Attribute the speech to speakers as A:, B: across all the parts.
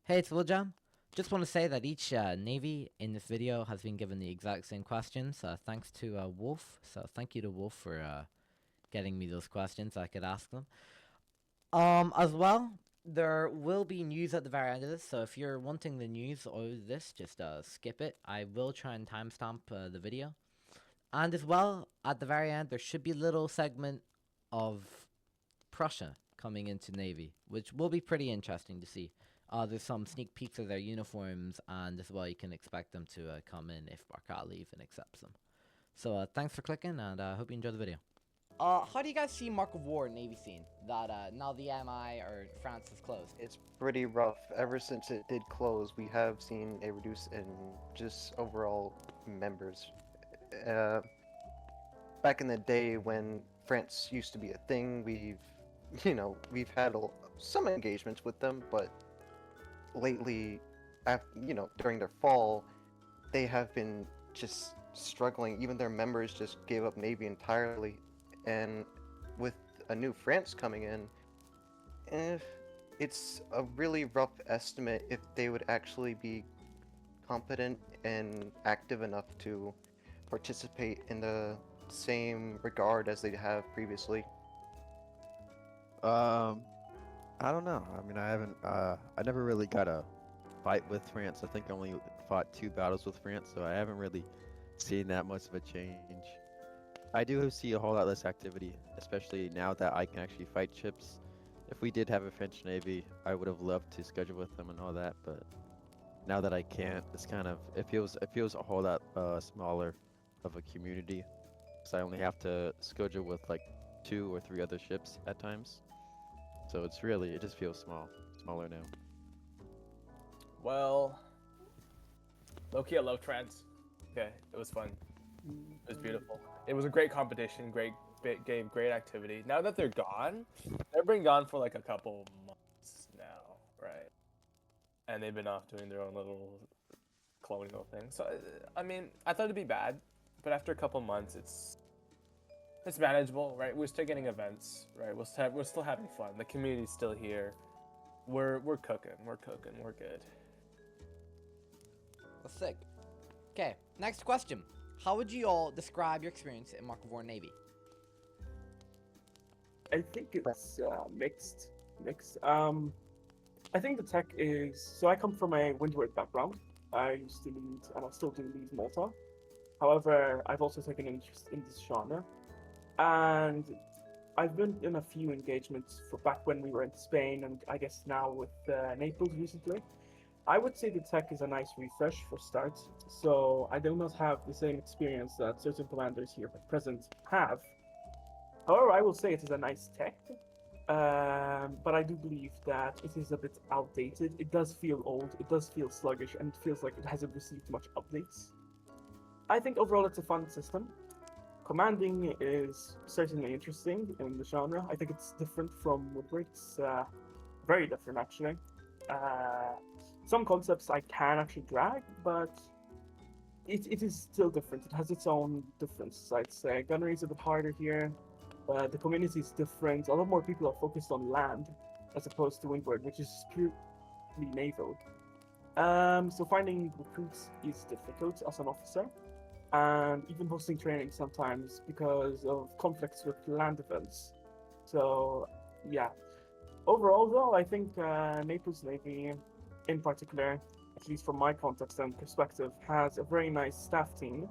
A: Hey, it's Willjam. Just want to say that each Navy in this video has been given the exact same questions, thanks to Wolf. So thank you to Wolf for getting me those questions so I could ask them. As well, there will be news at the very end of this, so if you're wanting the news or this, just skip it. I will try and timestamp the video. And as well, at the very end, there should be a little segment of Prussia coming into Navy, which will be pretty interesting to see. There's some sneak peeks of their uniforms, and as well, you can expect them to come in if Barkat even accepts them. So thanks for clicking, and I hope you enjoy the video. How do you guys see Mark of War Navy scene? That now the MI or France is closed.
B: It's pretty rough. Ever since it did close, we have seen a reduce in just overall members. Uh, Back in the day when France used to be a thing, we've had some engagements with them, but lately, during their fall, they have been just struggling. Even their members just gave up Navy entirely, and with a new France coming in, it's a really rough estimate if they would actually be competent and active enough to participate in the same regard as they have previously.
C: I don't know. I mean, I never really got a fight with France. I think I only fought 2 battles with France, so I haven't really seen that much of a change. I do see a whole lot less activity, especially now that I can actually fight ships. If we did have a French Navy, I would have loved to schedule with them and all that, but now that I can't, it feels a whole lot smaller of a community, because I only have to schedule with like 2 or 3 other ships at times. So it just feels smaller now.
D: Well, low-key, I love trends. Okay, it was fun. It was beautiful. It was a great competition, great game, great activity. Now that they're gone, they've been gone for like a couple months now, right? And they've been off doing their own little colonial thing. So, I mean, I thought it'd be bad, but after a couple months, it's manageable, right? We're still getting events, right? We're still having fun. The community's still here. We're cooking. We're good.
A: That's sick. Okay, next question. How would you all describe your experience in Mark of War Navy?
E: I think it's mixed. I think the tech is so. I come from a windward background. I used to lead, and I still do lead Malta. However, I've also taken an interest in this genre, and I've been in a few engagements for back when we were in Spain, and I guess now with Naples recently. I would say the tech is a nice refresh for start, so I do not have the same experience that certain commanders here at present have. However, I will say it is a nice tech, but I do believe that it is a bit outdated. It does feel old, it does feel sluggish, and it feels like it hasn't received much updates. I think overall it's a fun system. Commanding is certainly interesting in the genre. I think it's different from Woodward. It's very different, actually. Some concepts I can actually drag, but it is still different. It has its own difference. I'd say gunnery is a bit harder here. The community is different. A lot more people are focused on land as opposed to windward, which is purely naval. So finding recruits is difficult as an officer, and even hosting training sometimes because of conflicts with land events. So yeah. Overall, though, I think Naples Navy, in particular, at least from my context and perspective, has a very nice staff team.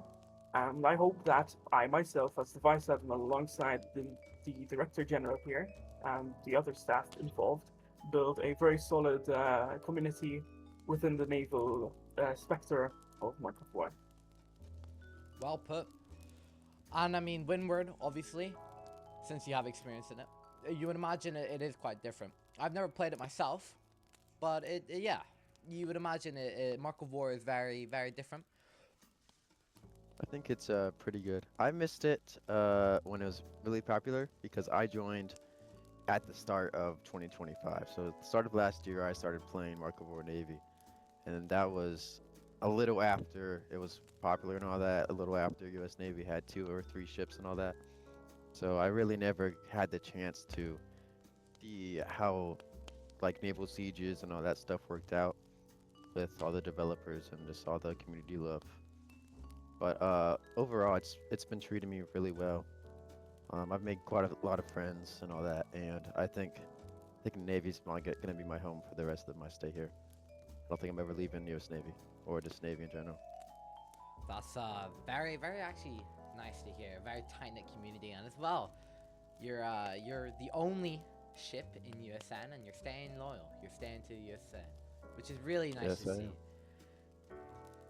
E: And I hope that I myself, as the Vice Admiral, alongside the Director General here and the other staff involved, build a very solid community within the naval spectre of Mark of War.
A: Well put. And I mean, Windward, obviously, since you have experience in it, you would imagine it is quite different. I've never played it myself, but yeah, you would imagine Mark of War is very, very different.
C: I think it's pretty good. I missed it when it was really popular because I joined at the start of 2025. So at the start of last year, I started playing Mark of War Navy, and that was a little after it was popular and all that. A little after U.S. Navy had 2 or 3 ships and all that. So I really never had the chance to see how like naval sieges and all that stuff worked out with all the developers and just all the community love. But overall, it's been treating me really well. I've made quite a lot of friends and all that, and I think Navy's gonna be my home for the rest of my stay here. I don't think I'm ever leaving U.S. Navy or just Navy in general.
A: That's very, very actually nice to hear. Very tight knit community, and as well, you're the only ship in USN, and you're staying loyal. You're staying to USN, which is really nice
C: Yes,
A: to
C: I
A: see.
C: am.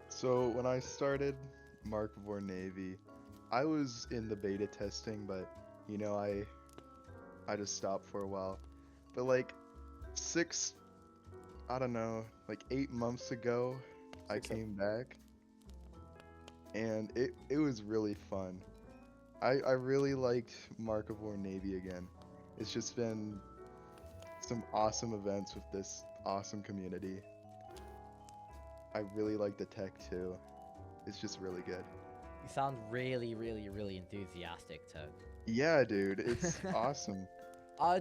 F: So when I started Mark of War Navy, I was in the beta testing, but you know, I just stopped for a while. But like six, I don't know, like 8 months ago, I
D: 6, 7.
F: came back, and it was really fun. I really liked Mark of War Navy again. It's just been some awesome events with this awesome community. I really like the tech too. It's just really good.
A: You sound really, really, really enthusiastic, Tug.
F: Yeah, dude, it's awesome.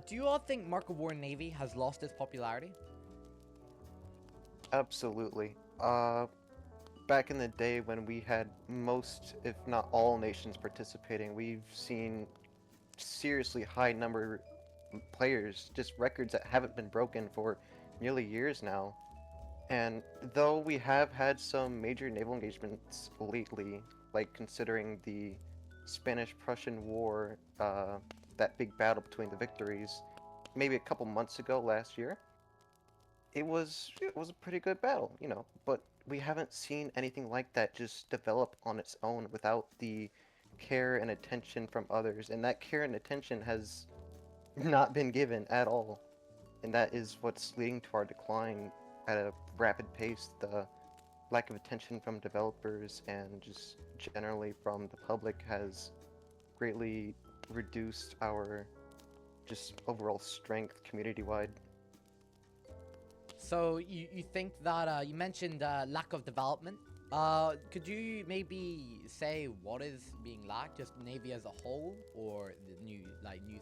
A: Do you all think Mark of War Navy has lost its popularity?
B: Absolutely. Back in the day when we had most, if not all, nations participating, we've seen seriously high number players, just records that haven't been broken for nearly years now. And though we have had some major naval engagements lately, like considering the Spanish-Prussian War, that big battle between the victories, maybe a couple months ago last year, it was a pretty good battle, you know, but we haven't seen anything like that just develop on its own without the care and attention from others, and that care and attention has not been given at all, and that is what's leading to our decline at a rapid pace. The lack of attention from developers and just generally from the public has greatly reduced our just overall strength community-wide.
A: So you think that you mentioned lack of development. Could you maybe say what is being lacked, just Navy as a whole, or the new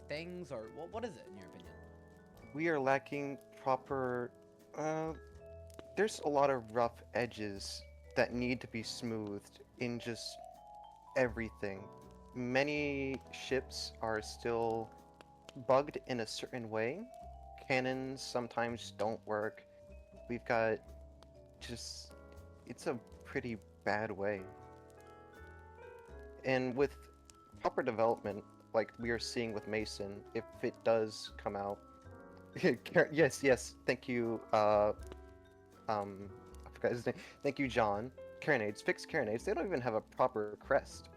A: things, or what is it in your opinion?
B: We are lacking proper. There's a lot of rough edges that need to be smoothed in just everything. Many ships are still bugged in a certain way. Cannons sometimes don't work. We've got just. It's a pretty bad way. And with proper development, like we are seeing with Mason, if it does come out. Yes, thank you, I forgot his name. Thank you, John. Carronades, fix carronades. They don't even have a proper crest.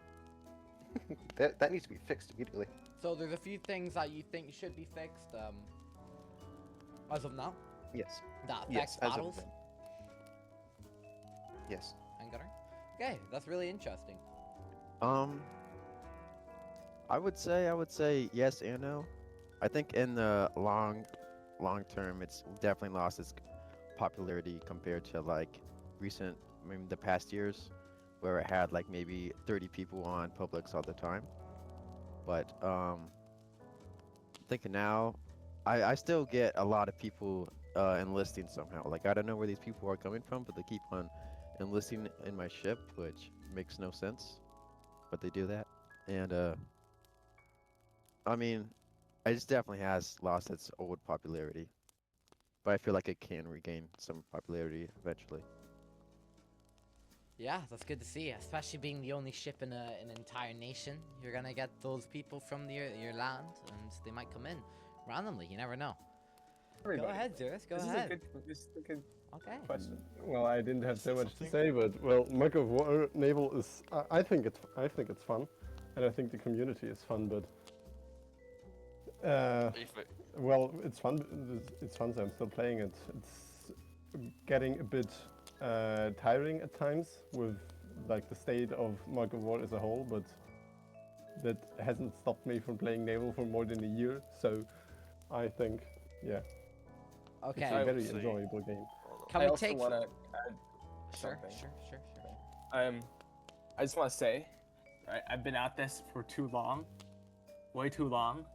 B: That needs to be fixed immediately.
A: So there's a few things that you think should be fixed as of now
B: Yes.
A: that
B: Yes,
A: affects
B: as of
A: battles.
B: now. Yes.
A: And Gunner? Okay, that's really interesting.
C: Um, I would say yes and no. I think in the long term, it's definitely lost its popularity compared to like recent, I mean, the past years, where it had like maybe 30 people on Publix all the time. But I think now, I still get a lot of people enlisting somehow. Like I don't know where these people are coming from, but they keep on enlisting in my ship, which makes no sense, but they do that. And I mean, it just definitely has lost its old popularity, but I feel like it can regain some popularity eventually.
A: Yeah, that's good to see, especially being the only ship in an entire nation. You're gonna get those people from your land, and they might come in randomly. You never know.
D: Everybody.
A: Go ahead, Zerus. Go
D: This
A: ahead.
D: This is a good
A: Okay.
D: question.
G: Well, I didn't have so much to say, but well, Mark of War Naval is. I think it's fun, and I think the community is fun. But well, it's fun. It's fun. So I'm still playing it. It's getting a bit tiring at times with like the state of Mark of War as a whole, but that hasn't stopped me from playing Naval for more than a year. So I think, yeah,
A: Okay.
G: it's
D: I
G: a
D: would
G: very
D: say-
G: enjoyable game.
A: Can
D: I
A: we
D: also
A: take?
D: want to add
A: Sure,
D: something.
A: sure.
D: I just want to say, right, I've been at this for too long, way too long.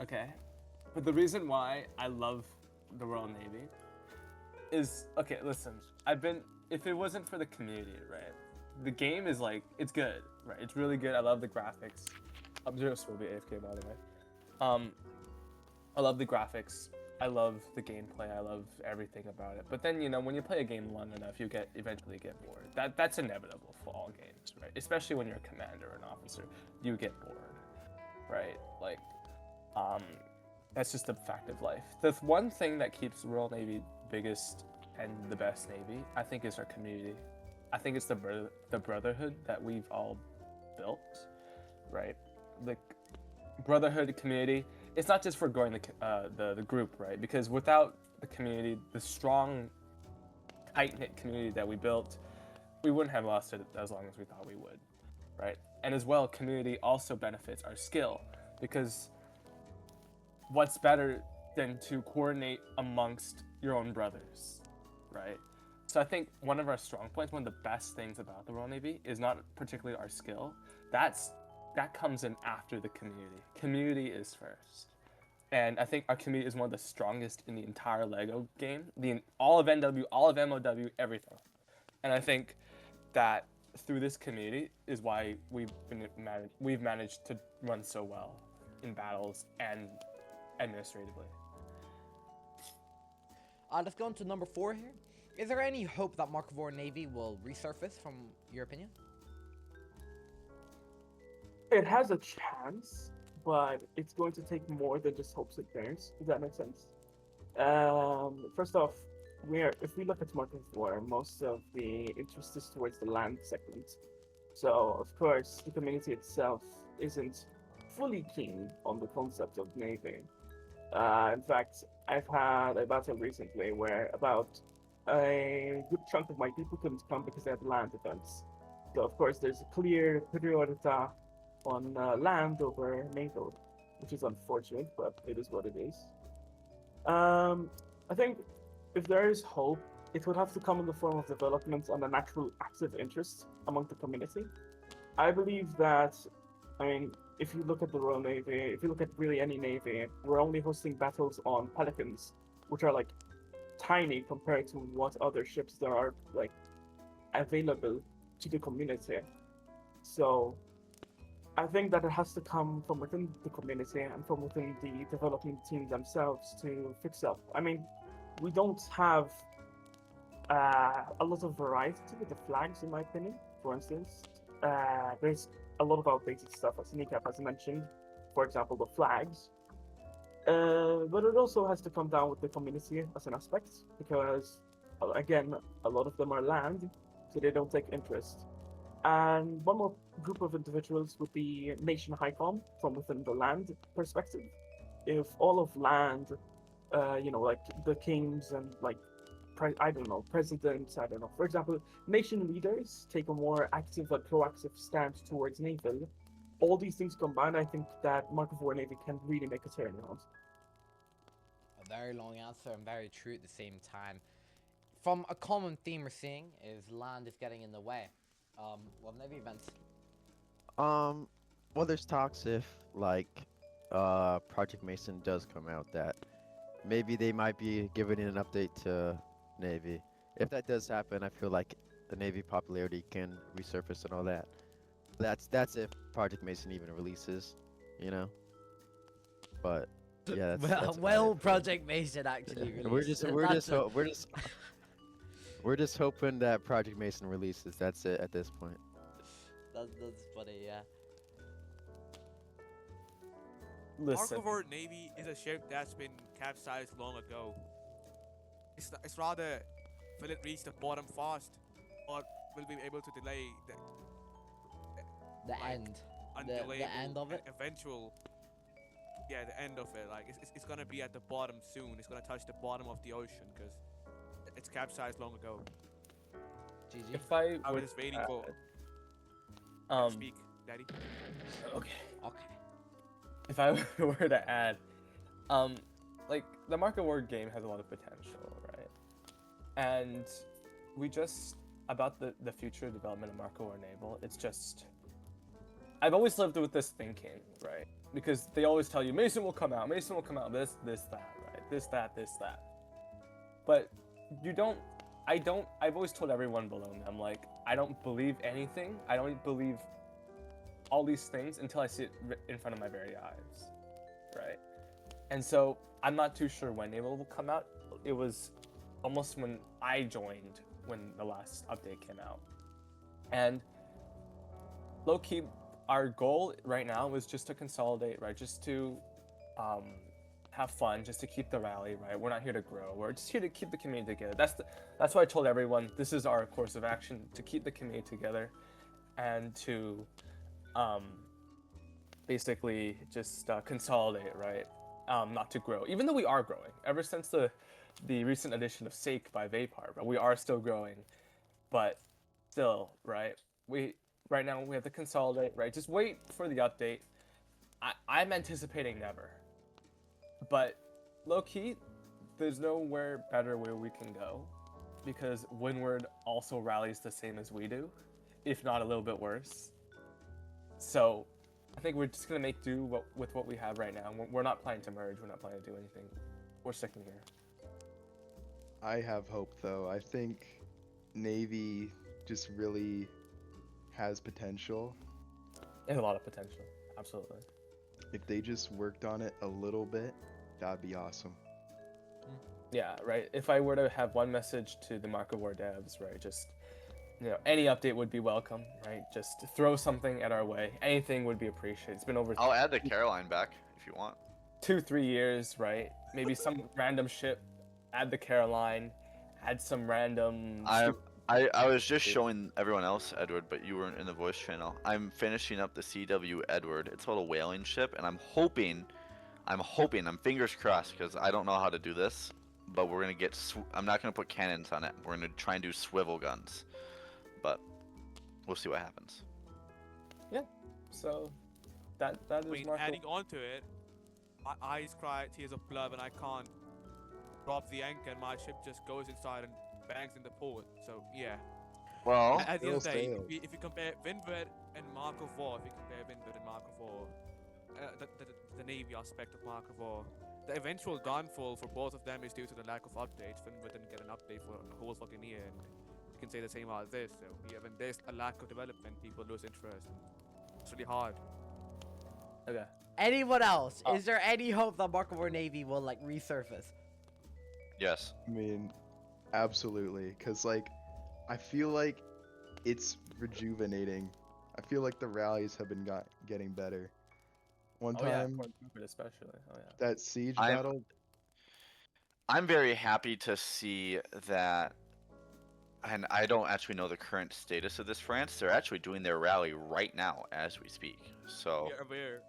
D: Okay, but the reason why I love the Royal Navy is okay. Listen, if it wasn't for the community, right? The game is like it's good, right? It's really good. I love the graphics. Observe will be AFK by the way. I love the graphics. I love the gameplay. I love everything about it. But then when you play a game long enough, you eventually get bored. That's inevitable for all games, right? Especially when you're a commander or an officer, you get bored, right? Like, that's just a fact of life. The one thing that keeps the Royal Navy biggest and the best Navy, I think, is our community. I think it's the brotherhood that we've all built, right? The brotherhood community. It's not just for growing the group, right? Because without the community, the strong, tight-knit community that we built, we wouldn't have lost it as long as we thought we would, right? And as well, community also benefits our skill, because what's better than to coordinate amongst your own brothers, right? So I think one of our strong points, one of the best things about the Royal Navy is not particularly our skill. That comes in after the community. Community is first. And I think our community is one of the strongest in the entire LEGO game. All of NW, all of MOW, everything. And I think that through this community is why we've managed to run so well in battles and administratively.
A: Let's go on to number 4 here. Is there any hope that Mark of War Navy will resurface, from your opinion?
E: It has a chance, but it's going to take more than just hopes and prayers. Does that make sense? First off, if we look at Mark of War, most of the interest is towards the land segment. So, of course, the community itself isn't fully keen on the concept of Navy. In fact, I've had a battle recently where about a good chunk of my people couldn't come because they had land events. So, of course, there's a clear priority on land over naval, which is unfortunate, but it is what it is. I think if there is hope, it would have to come in the form of development and an actual active interest among the community. I believe that, if you look at the Royal Navy, if you look at really any navy, we're only hosting battles on Pelicans, which are like tiny compared to what other ships there are like available to the community. So I think that it has to come from within the community and from within the development team themselves to fix up. We don't have a lot of variety with the flags, in my opinion. For instance, there's a lot of outdated stuff, as Nikap has mentioned. For example, the flags. But it also has to come down with the community as an aspect, because, again, a lot of them are land, so they don't take interest. And one more group of individuals would be Nation HICOM from within the land perspective. If all of land, like the kings and presidents, for example, nation leaders take a more active, proactive stance towards naval. All these things combined, I think that Mark of War Navy can really make a turnaround.
A: A very long answer and very true at the same time. From a common theme we're seeing is land is getting in the way. Navy events.
C: Well, there's talks if Project Mason does come out that maybe they might be giving an update to Navy. If that does happen, I feel like the Navy popularity can resurface and all that. That's if Project Mason even releases, But yeah, that's
A: Project Mason actually released.
C: We're just hoping that Project Mason releases. That's it at this point.
A: That's funny, yeah.
D: Listen.
H: Mark of War Navy is a ship that's been capsized long ago. It's rather will it reach the bottom fast, or will we be able to delay
A: the end of it?
H: Eventual. Yeah, the end of it. It's gonna be at the bottom soon. It's gonna touch the bottom of the ocean because it's capsized long ago.
A: GG.
D: If I
H: was
D: would
H: just waiting for speak, Daddy.
D: Okay.
A: Okay.
D: If I were to add, the Mark of War game has a lot of potential, right? And we just about the future development of Mark of War Naval. It's just I've always lived with this thinking, right? Because they always tell you Mason will come out, this, that, right? This, that. but you don't. I don't. I've always told everyone below me, I'm like, I don't believe anything. I don't believe all these things until I see it in front of my very eyes, right? And so I'm not too sure when Naval will come out. It was almost when I joined when the last update came out, and low-key, our goal right now was just to consolidate, right? Just to have fun, just to keep the rally, right? We're not here to grow. We're just here to keep the community together. That's why I told everyone this is our course of action, to keep the community together and to basically just consolidate, right? Not to grow, even though we are growing. Ever since the recent edition of Sake by Vapar, right? We are still growing, but still, right? Right now we have to consolidate, right? Just wait for the update. I'm anticipating never, but low-key, there's nowhere better where we can go, because Windward also rallies the same as we do, if not a little bit worse. So I think we're just gonna make do with what we have right now. We're not planning to merge. We're not planning to do anything. We're sticking here.
F: I have hope though. I think Navy just really has potential.
D: There's a lot of potential. Absolutely.
F: If they just worked on it a little bit, that'd be awesome.
D: Yeah, right. If I were to have one message to the Mark of War devs, right, just, you know, any update would be welcome, right? Just throw something at our way. Anything would be appreciated. It's been over
I: I'll add the Caroline back if you want.
D: 2-3 years, right? Maybe some random ship, add the Caroline, add some random.
I: I was just showing everyone else Edward, but you weren't in the voice channel. I'm finishing up the CW Edward. It's called a whaling ship, and I'm hoping, I'm fingers crossed, because I don't know how to do this, but we're gonna get. I'm not gonna put cannons on it. We're gonna try and do swivel guns, but we'll see what happens.
D: Yeah. So that
H: I
D: is
H: mean,
D: Mark of-
H: adding on to it, my eyes cry tears of blood, and I can't drop the anchor, and my ship just goes inside and bangs in the port. So yeah.
I: Well,
H: At the end of the day,
F: failed.
H: if you compare Windward and Mark of War, if you compare Windward and Mark of War, the Navy aspect of Mark of War, the eventual downfall for both of them is due to the lack of updates. Windward didn't get an update for a whole fucking year, and you can say the same about this. So yeah, when there's a lack of development, people lose interest. It's really hard.
D: Okay.
A: Anyone else? Is there any hope that Mark of War Navy will like resurface?
I: yes.
F: I mean, absolutely, because like I feel like it's rejuvenating. I feel like the rallies have been getting better. One
D: Oh yeah,
F: time,
D: Port Rupert especially. Oh yeah.
F: that siege
I: I'm-
F: battle,
I: I'm very happy to see that, and I don't actually know the current status of this France. They're actually doing their rally right now as we speak. So
H: Yeah, aware.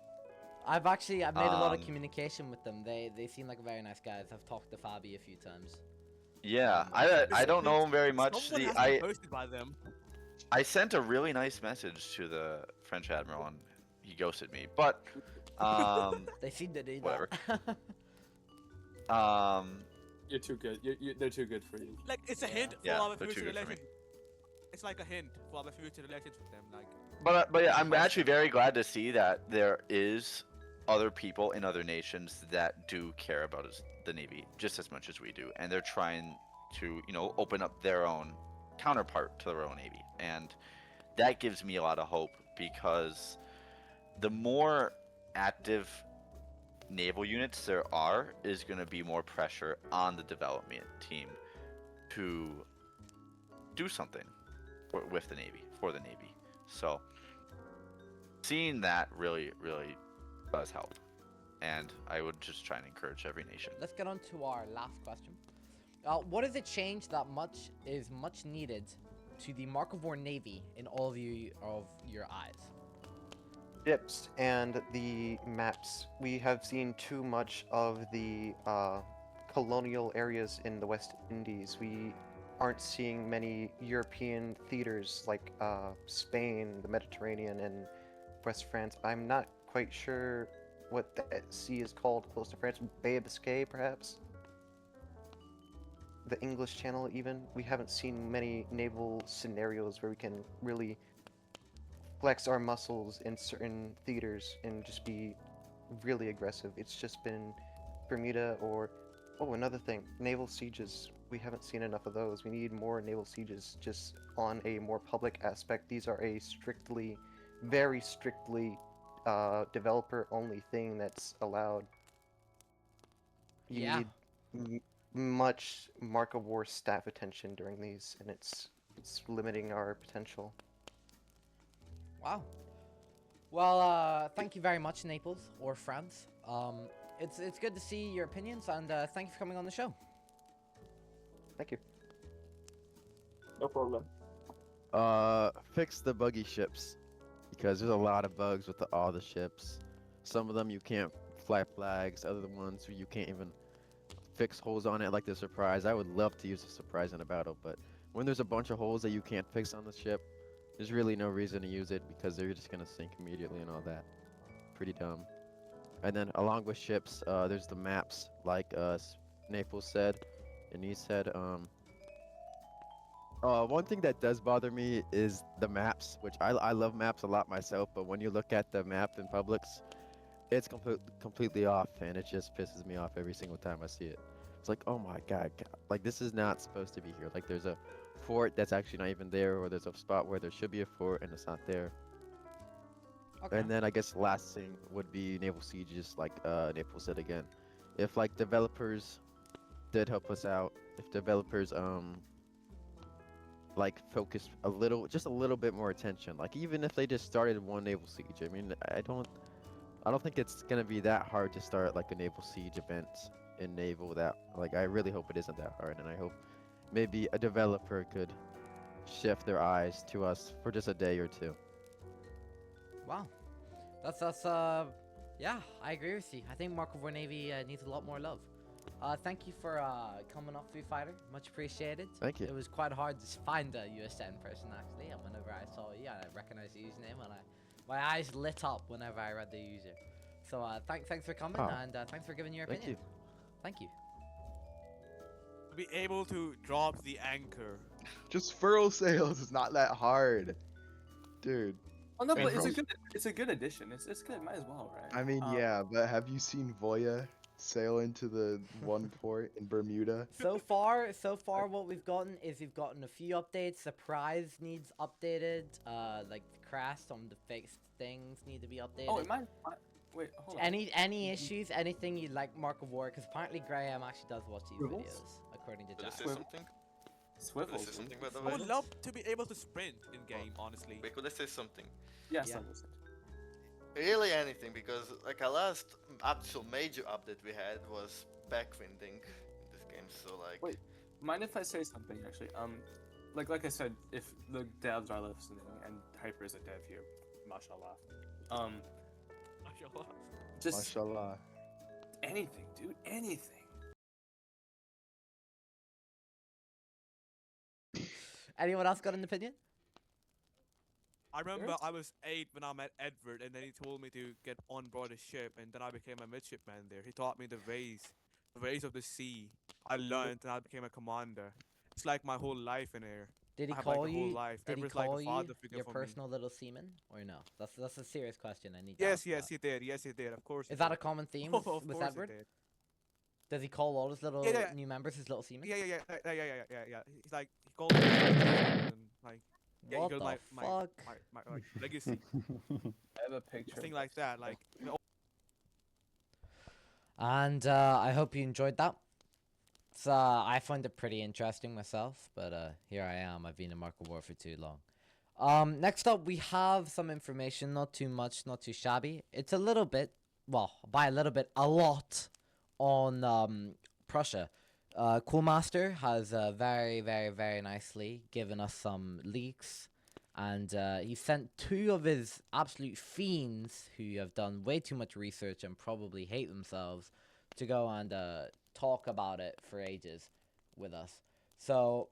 A: I've made a lot of
I: Um,
A: communication with them. They seem like very nice guys. I've talked to Fabi a few times.
I: yeah, I don't know them very much.
H: Someone
I: The,
H: has
I: I
H: been posted by them.
I: I sent a really nice message to the French admiral and he ghosted me. But
A: They seem to do
I: Whatever.
A: that.
D: You're too good. They're too good for you.
H: Like, it's a hint for
I: Yeah,
H: our
I: they're too
H: future
I: good for me.
H: relations. It's like a hint for our future relations with them. Like,
I: but yeah, I'm actually very glad to see that there is other people in other nations that do care about the Navy just as much as we do, and they're trying to, you know, open up their own counterpart to their own Navy, and that gives me a lot of hope, because the more active naval units there are is going to be more pressure on the development team to do something with the Navy, for the Navy. So seeing that really does help, and I would just try and encourage every nation.
A: Let's get on to our last question. What is a change that is much needed to the Mark of War Navy in all of your eyes?
B: Ships and the maps. We have seen too much of the colonial areas in the West Indies. We aren't seeing many European theaters like Spain, the Mediterranean, and West France. I'm not quite sure what that sea is called close to France. Bay of Biscay, perhaps? The English Channel, even. We haven't seen many naval scenarios where we can really flex our muscles in certain theaters and just be really aggressive. It's just been Bermuda or, oh, another thing, naval sieges. we haven't seen enough of those. We need more naval sieges just on a more public aspect. These are a strictly, very strictly developer-only thing that's allowed. You
A: Yeah.
B: need much Mark of War staff attention during these, and it's limiting our potential.
A: Wow. Well, thank you very much, Naples or France. It's good to see your opinions, and thank you for coming on the show.
B: Thank you.
E: No problem.
C: Fix the buggy ships, because there's a lot of bugs with all the ships. Some of them you can't fly flags, other ones you can't even fix holes on it like the surprise. I would love to use a surprise in a battle, but when there's a bunch of holes that you can't fix on the ship, there's really no reason to use it because they're just gonna sink immediately and all that. Pretty dumb. And then along with ships, there's the maps, like Naples said, and he said, one thing that does bother me is the maps, which I love maps a lot myself, but when you look at the map in Publix, it's completely off, and it just pisses me off every single time I see it. It's like, oh my god, like this is not supposed to be here. Like there's a fort that's actually not even there, or there's a spot where there should be a fort and it's not there.
A: Okay.
C: And then I guess the last thing would be naval sieges, like Naples said again. If like developers did help us out, if developers like focus just a little bit more attention, like even if they just started one naval siege. I mean, I don't think it's gonna be that hard to start like a naval siege event in naval. That like I really hope it isn't that hard, and I hope maybe a developer could shift their eyes to us for just a day or two.
A: Wow. That's yeah, I agree with you. I think Mark of War Navy needs a lot more love. Thank you for coming up, Free Fighter. Much appreciated.
C: Thank you.
A: It was quite hard to find a USN person actually, and whenever I saw you, I recognized the username, and my eyes lit up whenever I read the user. So thanks for coming, and thanks for giving your opinion. Thank you.
H: To be able to drop the anchor.
F: Just furl sails. It's not that hard, dude.
D: Oh no, but
F: And
D: it's a good addition. It's good. Might as well, right?
F: I mean, yeah, but have you seen Voya sail into the one port in Bermuda?
A: So far, what we've gotten is we've gotten a few updates. Surprise needs updated. Like the crash, some of the fixed things need to be updated.
D: Oh, it might. Wait, hold on.
A: Any issues, anything you'd like Mark of War, because apparently Graham actually does watch these videos, according to
J: Will
A: Jack.
J: I say something?
D: Swivels.
J: Will I say something by the
H: I
J: way?
H: would love to be able to sprint in game, honestly.
J: Wait, could I say something?
D: Yes,
A: Yeah.
D: I listened.
J: Really anything, because like our last actual major update we had was backwinding in this game, so like...
D: Wait. Mind if I say something actually? Like I said, if the devs are listening, and Hyper is a dev here, mashallah.
H: Mashallah.
D: Just
F: Mashallah.
D: anything, dude, anything.
A: Anyone else got an opinion?
H: I remember I was 8 when I met Edward, and then he told me to get on board a ship, and then I became a midshipman there. He taught me the ways of the sea. I learned, and I became a commander. It's like my whole life in here.
A: Did he
H: I have,
A: call
H: like, a whole
A: you?
H: life.
A: Did he
H: Edward's like a
A: call you
H: father figure
A: your
H: for me.
A: personal little seaman, or no? That's a serious question. I need. To
H: Yes,
A: ask
H: yes,
A: that.
H: he did. Yes, he did. Of course.
A: Is that a common theme
H: Oh,
A: with,
H: of
A: with
H: course
A: Edward?
H: he did.
A: Does he call all his little
H: Yeah.
A: new members his little seamen?
H: Yeah. He's like, he called me and like, yeah,
A: What
H: he
A: the
H: goes
A: fuck?
H: my like, legacy,
D: I have a picture.
H: thing like that. Like, you know,
A: And I hope you enjoyed that. So I find it pretty interesting myself, but here I am. I've been in Mark of War for too long. Next up, we have some information. Not too much, not too shabby. It's a little bit, well, by a little bit, a lot on Prussia. Coolmaster has very, very, very nicely given us some leaks. And he sent 2 of his absolute fiends who have done way too much research and probably hate themselves to go and talk about it for ages with us. So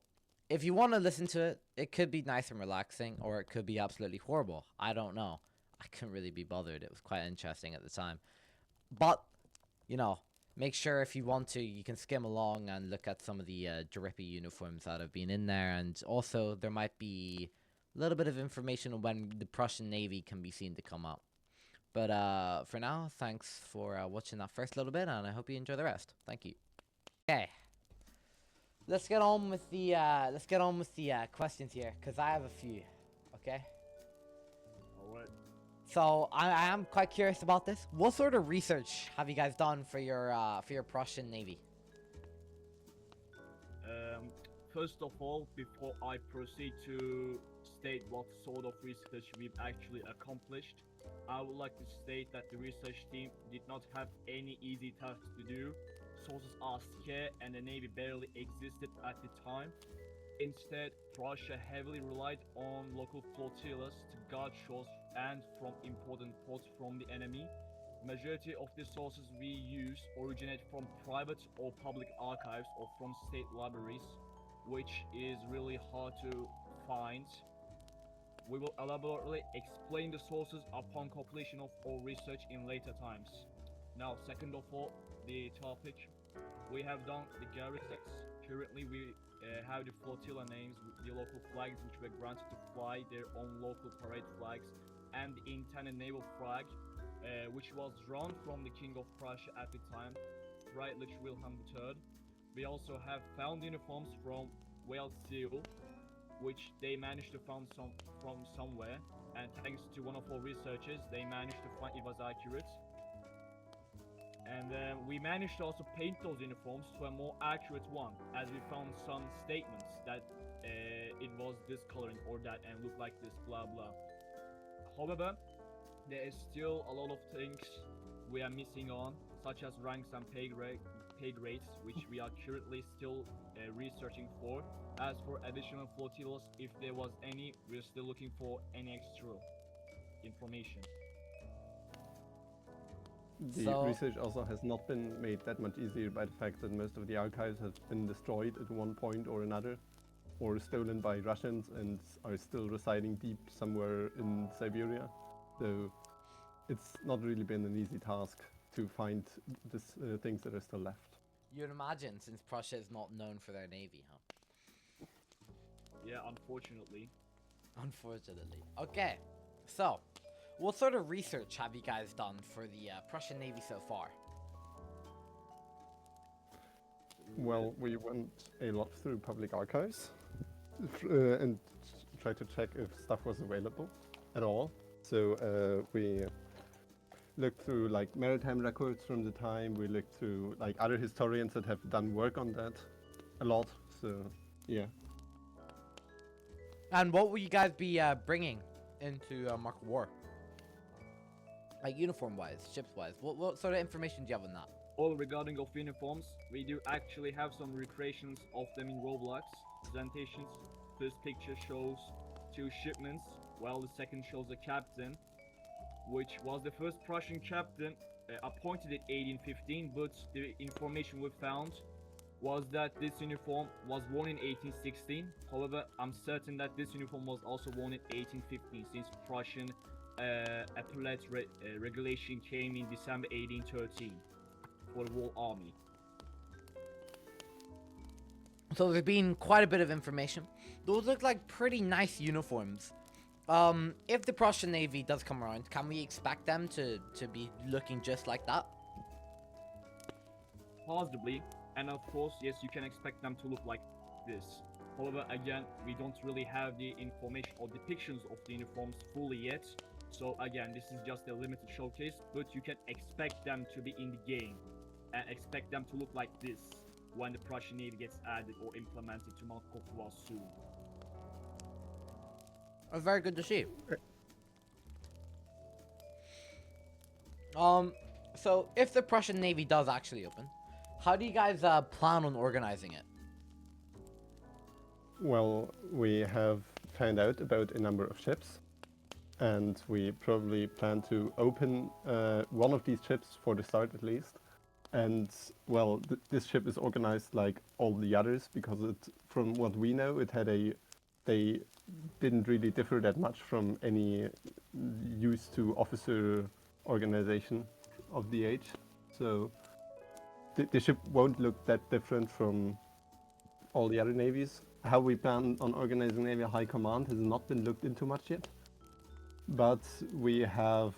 A: if you want to listen to it, it could be nice and relaxing, or it could be absolutely horrible. I don't know. I couldn't really be bothered. It was quite interesting at the time. But, you know, make sure if you want to, you can skim along and look at some of the drippy uniforms that have been in there. And also, there might be a little bit of information on when the Prussian Navy can be seen to come up. But for now, thanks for watching that first little bit, and I hope you enjoy the rest. Thank you. Okay. let's get on with the questions here, cause I have a few. Okay.
K: Alright.
A: So I am quite curious about this. What sort of research have you guys done for your Prussian Navy?
K: First of all, before I proceed to state what sort of research we've actually accomplished, I would like to state that the research team did not have any easy tasks to do. Sources are scarce and the Navy barely existed at the time. Instead, Prussia heavily relied on local flotillas to guard shores and from important ports from the enemy. Majority of the sources we use originate from private or public archives or from state libraries, which is really hard to find. We will elaborately explain the sources upon completion of our research in later times. Now, second of all, the topic. We have done the garrisons. Currently, we have the flotilla names, the local flags which were granted to fly their own local parade flags, and the intended naval flag, which was drawn from the King of Prussia at the time, Friedrich Wilhelm III. We also have found uniforms from Wales Seal, which they managed to find from somewhere, and thanks to one of our researchers, they managed to find it was accurate. And we managed to also paint those uniforms to a more accurate one, as we found some statements that it was this coloring or that and looked like this, blah blah. However, there is still a lot of things we are missing on, such as ranks and pay grades, which we are currently still researching for. As for additional flotillas, if there was any, we're still looking for any extra information.
G: The research also has not been made that much easier by the fact that most of the archives have been destroyed at one point or another, or stolen by Russians and are still residing deep somewhere in Siberia. So it's not really been an easy task to find this, things that are still left.
A: You'd imagine, since Prussia is not known for their navy, huh?
K: Yeah, unfortunately.
A: Unfortunately. Okay, so what sort of research have you guys done for the Prussian Navy so far?
G: Well, we went a lot through public archives and tried to check if stuff was available at all. So we looked through like maritime records from the time. We looked through like other historians that have done work on that a lot. So yeah.
A: And what will you guys be bringing into Mark of War? Like uniform-wise, ships-wise, what sort of information do you have on that?
K: All regarding of uniforms, we do actually have some recreations of them in Roblox. Presentations, first picture shows 2 shipments, while the second shows a captain, which was the first Prussian captain appointed in 1815, but the information we found was that this uniform was worn in 1816. However, I'm certain that this uniform was also worn in 1815, since Prussian appellate regulation came in December 1813 for the whole army.
A: So there's been quite a bit of information. Those look like pretty nice uniforms. If the Prussian Navy does come around, can we expect them to be looking just like that?
K: Possibly, and of course, yes, you can expect them to look like this. However, again, we don't really have the information or depictions of the uniforms fully yet. So again, this is just a limited showcase, but you can expect them to be in the game and expect them to look like this when the Prussian Navy gets added or implemented to Mount Kosovo soon.
A: That's very good to see. So if the Prussian Navy does actually open, how do you guys plan on organizing it?
G: Well, we have found out about a number of ships, and we probably plan to open one of these ships for the start at least. And well, this ship is organized like all the others because from what we know, they didn't really differ that much from any used to officer organization of the age. So the ship won't look that different from all the other navies. How we plan on organizing Navy High Command has not been looked into much yet, but we have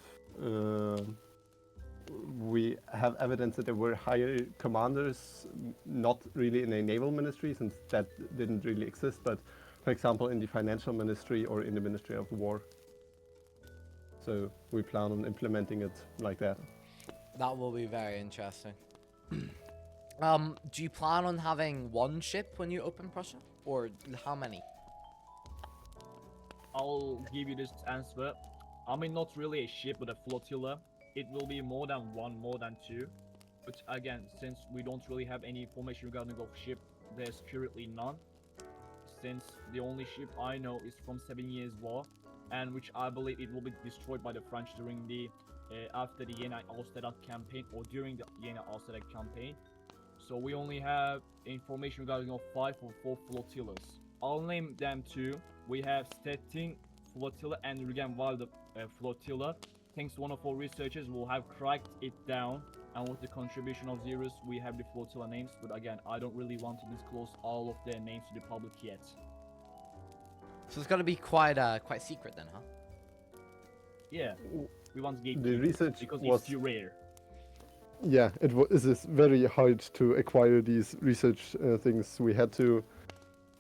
G: we have evidence that there were higher commanders, not really in a naval ministry, since that didn't really exist, but for example in the financial ministry or in the Ministry of War. So we plan on implementing it like that.
A: That will be very interesting. Do you plan on having one ship when you open Prussia, or how many?
K: I'll give you this answer. I mean, not really a ship, but a flotilla. It will be more than one, more than two. But again, since we don't really have any information regarding of ship, there's currently none. Since the only ship I know is from 7 Years War, and which I believe it will be destroyed by the French during the after the Jena-Austerlitz campaign or during the Jena-Austerlitz campaign. So we only have information regarding of 5 or 4 flotillas. I'll name them two. We have Stettin flotilla and Rügenwalde flotilla. Thanks to one of our researchers, we'll have cracked it down, and with the contribution of Zeros, we have the flotilla names. But again, I don't really want to disclose all of their names to the public yet.
A: So it's gonna be quite secret then, huh?
K: Yeah, we want to get
G: The research
K: because
G: was
K: it's too rare.
G: Yeah, it is very hard to acquire these research things. We had to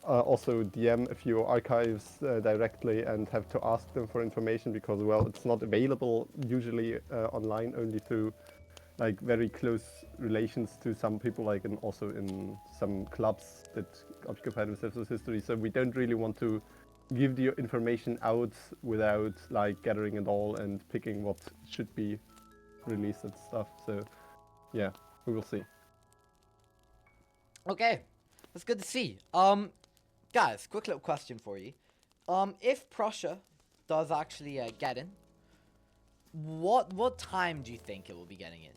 G: also DM a few archives directly and have to ask them for information because, well, it's not available usually online, only through like very close relations to some people, like and also in some clubs that occupy themselves with history. So we don't really want to give the information out without like gathering it all and picking what should be released and stuff. So yeah, we will see.
A: Okay, that's good to see. Guys, quick little question for you. If Prussia does actually get in, what time do you think it will be getting in?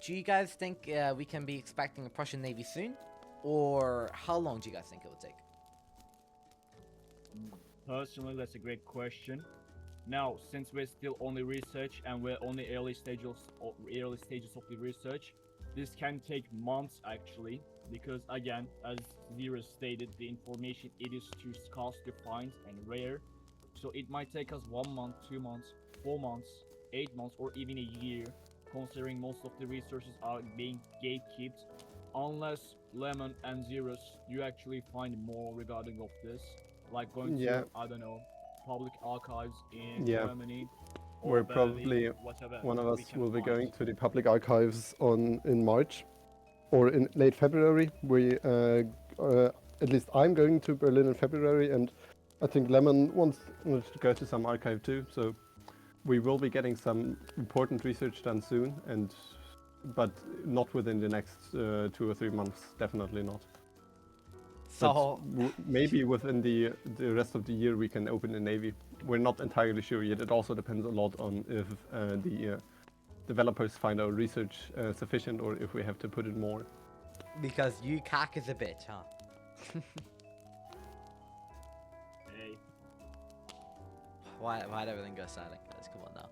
A: Do you guys think we can be expecting a Prussian Navy soon? Or how long do you guys think it will take?
K: Personally, that's a great question. Now, since we're still only research and we're only early stages of the research, this can take months actually, because again, as Zero stated, the information it is too scarce to find and rare. So it might take us 1 month, 2 months, 4 months, 8 months, or even a year, considering most of the resources are being gatekept, unless Lemon and Zeros you actually find more regarding of this, like going to, I don't know, public archives in Germany.
G: We're
K: Berlin,
G: probably
K: whatever
G: one of
K: we
G: us
K: can
G: will be
K: find.
G: going to the public archives in March or in late February. We at least I'm going to Berlin in February, and I think Lemon wants to go to some archive too. So we will be getting some important research done soon, but not within the next 2 or 3 months. Definitely not.
A: So
G: Maybe within the rest of the year we can open a navy. We're not entirely sure yet. It also depends a lot on if the developers find our research sufficient or if we have to put in more.
A: because you cack is a bitch, huh?
K: Hey,
A: Why'd everything go silent, guys? Come on now.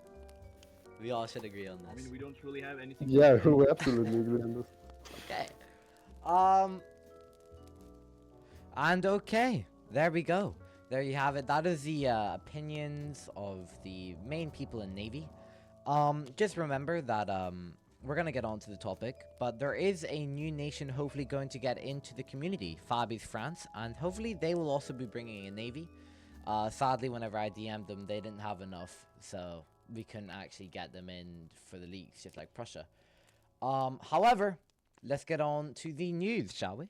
A: We all should agree on
K: I
A: this.
K: mean, we don't really have anything.
G: Yeah, we absolutely agree on this.
A: Okay. And okay, there we go. There you have it. That is the opinions of the main people in Navy. Just remember that we're gonna get on to the topic, but there is a new nation hopefully going to get into the community, Fabi's France, and hopefully they will also be bringing a Navy. Sadly, whenever I DM'd them, they didn't have enough, so we couldn't actually get them in for the leagues, just like Prussia. However, let's get on to the news, shall we?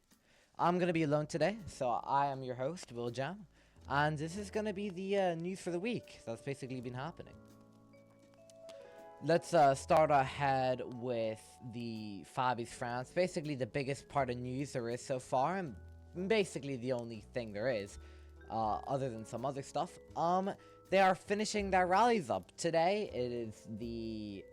A: I'm going to be alone today, so I am your host, Will Jam, and this is going to be the news for the week that's basically been happening. Let's start ahead with the Fabi's France, basically the biggest part of news there is so far, and basically the only thing there is, other than some other stuff. They are finishing their rallies up. Today, it is the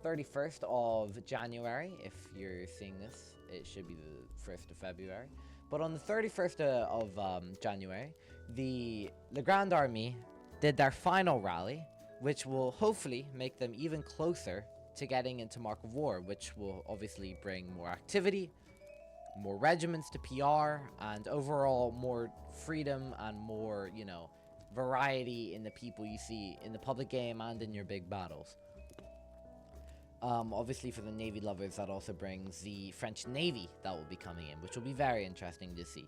A: 31st of January. If you're seeing this, it should be the 1st of February. But on the 31st of January, the Grand Army did their final rally, which will hopefully make them even closer to getting into Mark of War, which will obviously bring more activity, more regiments to PR, and overall more freedom and more, you know, variety in the people you see in the public game and in your big battles. Obviously for the Navy lovers, that also brings the French Navy that will be coming in, which will be very interesting to see.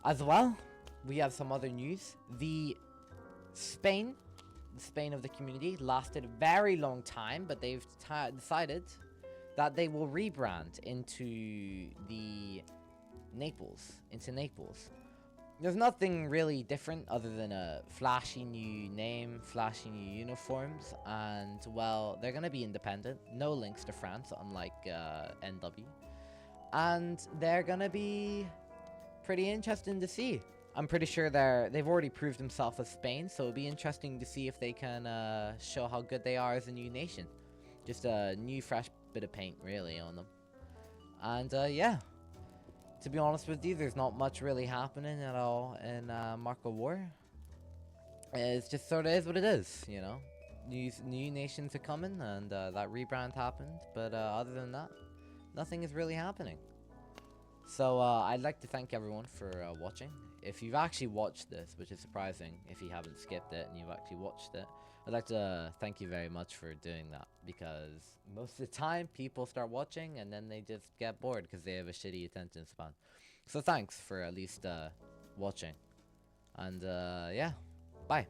A: As well, we have some other news. The Spain of the community lasted a very long time, but they've decided that they will rebrand into Naples. There's nothing really different other than a flashy new name, flashy new uniforms, and well, they're gonna be independent. No links to France, unlike NW. And they're gonna be pretty interesting to see. I'm pretty sure they've already proved themselves as Spain, so it'll be interesting to see if they can show how good they are as a new nation. Just a new, fresh bit of paint, really, on them. And yeah. To be honest with you, there's not much really happening at all in Mark of War. It's just sort of is what it is, you know. New nations are coming, and that rebrand happened. But other than that, nothing is really happening. So I'd like to thank everyone for watching. If you've actually watched this, which is surprising if you haven't skipped it and you've actually watched it, I'd like to thank you very much for doing that, because most of the time people start watching and then they just get bored because they have a shitty attention span. So thanks for at least watching. And yeah, bye.